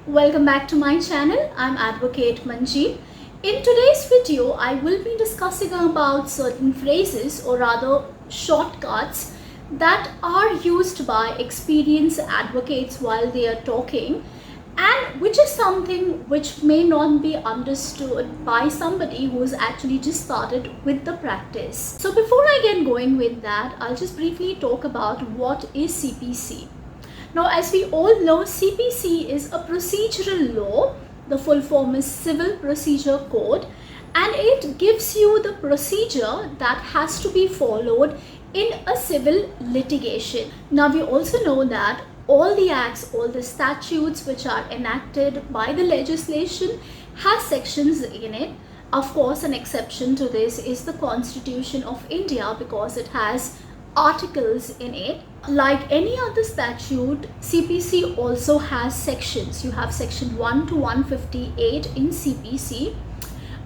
Welcome back to my channel. I'm Advocate Manjit. In today's video, I will be discussing about certain phrases or rather shortcuts that are used by experienced advocates while they are talking, and which is something which may not be understood by somebody who's actually just started with the practice. So before I get going with that, I'll just briefly talk about what is CPC. Now, as we all know, CPC is a procedural law. The full form is Civil Procedure Code, and it gives you the procedure that has to be followed in a civil litigation. Now, we also know that all the acts, all the statutes which are enacted by the legislation has sections in it. Of course, an exception to this is the Constitution of India because it has articles in it. Like any other statute, CPC also has sections. You have section 1 to 158 in CPC.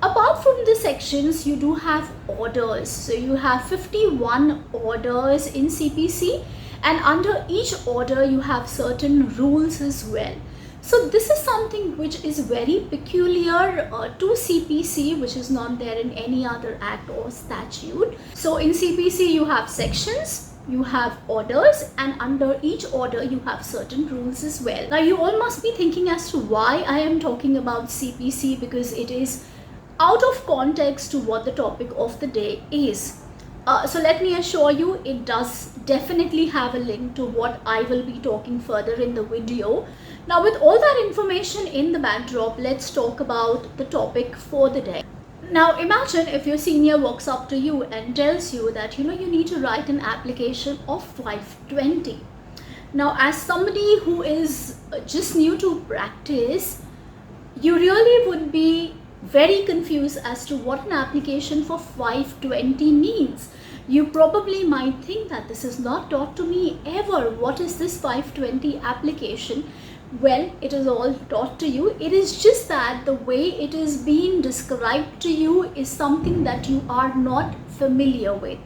Apart from the sections, you do have orders. So you have 51 orders in CPC, and under each order you have certain rules as well. So this is something which is very peculiar to CPC, which is not there in any other act or statute. So in CPC you have sections, you have orders, and under each order you have certain rules as well. Now you all must be thinking as to why I am talking about CPC, because it is out of context to what the topic of the day is. So let me assure you, it does definitely have a link to what I will be talking further in the video. Now, with all that information in the backdrop, let's talk about the topic for the day. Now, imagine if your senior walks up to you and tells you that you need to write an application of 520. Now, as somebody who is just new to practice, you really would be very confused as to what an application for 520 means. You probably might think that this is not taught to me ever. What is this 520 application? Well, it is all taught to you. It is just that the way it is being described to you is something that you are not familiar with.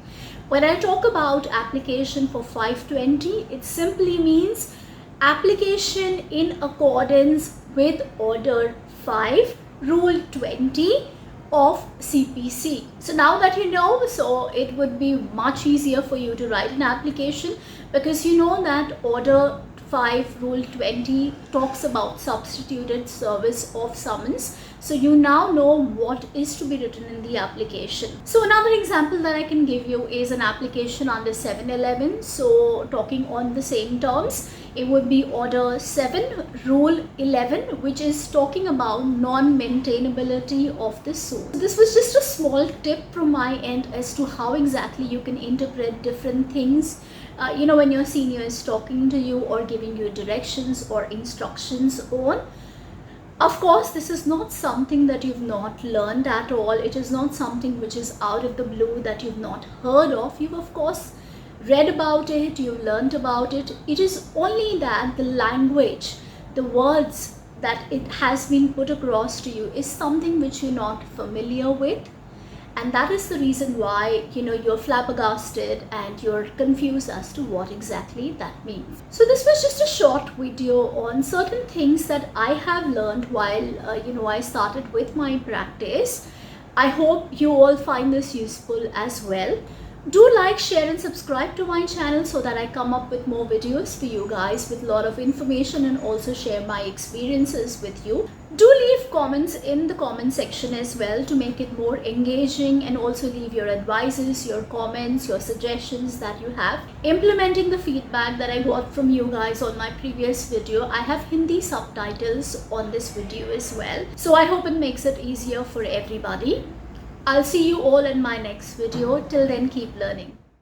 When I talk about application for 520, it simply means application in accordance with Order 5, Rule 20 of CPC. So now that you know, so it would be much easier for you to write an application, because you know that Order 5 Rule 20 talks about substituted service of summons. So you now know what is to be written in the application. So another example that I can give you is an application under 711. So talking on the same terms, it would be Order 7 Rule 11, which is talking about non-maintainability of the suit. So this was just a small tip from my end as to how exactly you can interpret different things when your senior is talking to you or giving you directions or instructions on. Of course, this is not something that you've not learned at all. It is not something which is out of the blue that you've not heard of. You've of course read about it, you've learned about it. It is only that the language, the words that it has been put across to you is something which you're not familiar with. And that is the reason why, you're flabbergasted and you're confused as to what exactly that means. So this was just a short video on certain things that I have learned while, I started with my practice. I hope you all find this useful as well. Do like, share and subscribe to my channel so that I come up with more videos for you guys with a lot of information and also share my experiences with you. Do leave comments in the comment section as well to make it more engaging, and also leave your advices, your comments, your suggestions that you have. Implementing the feedback that I got from you guys on my previous video, I have Hindi subtitles on this video as well. So I hope it makes it easier for everybody. I'll see you all in my next video. Till then, keep learning.